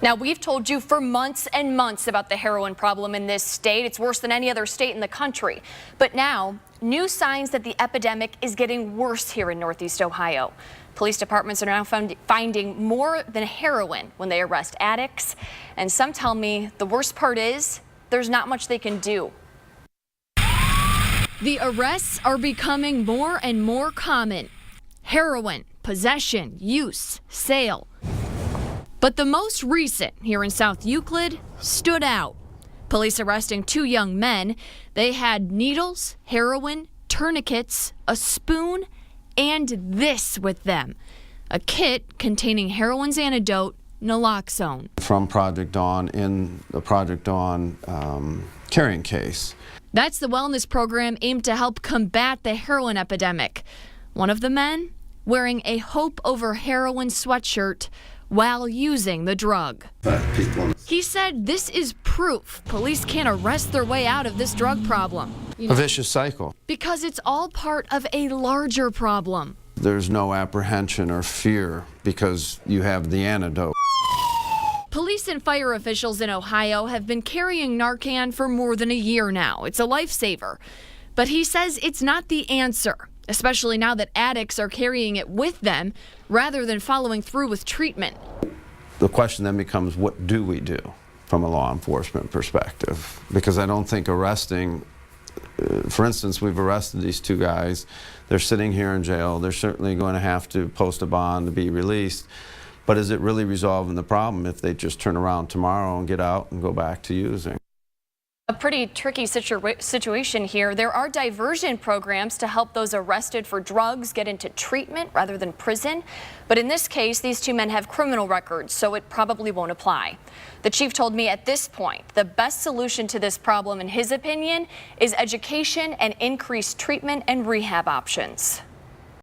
Now, we've told you for months and months about the heroin problem in this state. It's worse than any other state in the country. But now, new signs that the epidemic is getting worse here in Northeast Ohio. Police departments are now finding more than heroin when they arrest addicts. And some tell me the worst part is there's not much they can do. The arrests are becoming more and more common. Heroin, possession, use, sale. But the most recent here in South Euclid stood out. Police arresting two young men. They had needles, heroin, tourniquets, a spoon, and this with them. A kit containing heroin's antidote, naloxone. From Project Dawn in the Project Dawn carrying case. That's the wellness program aimed to help combat the heroin epidemic. One of the men wearing a Hope Over Heroin sweatshirt while using the drug. He said this is proof police can't arrest their way out of this drug problem. A vicious cycle. Because it's all part of a larger problem. There's no apprehension or fear because you have the antidote. Police and fire officials in Ohio have been carrying Narcan for more than a year now. It's a lifesaver. But he says it's not the answer, especially now that addicts are carrying it with them rather than following through with treatment. The question then becomes, what do we do from a law enforcement perspective? Because I don't think arresting, for instance, we've arrested these two guys. They're sitting here in jail. They're certainly going to have to post a bond to be released. But is it really resolving the problem if they just turn around tomorrow and get out and go back to using? A pretty tricky situation here. There are diversion programs to help those arrested for drugs get into treatment rather than prison. But in this case, these two men have criminal records, so it probably won't apply. The chief told me at this point, the best solution to this problem, in his opinion, is education and increased treatment and rehab options.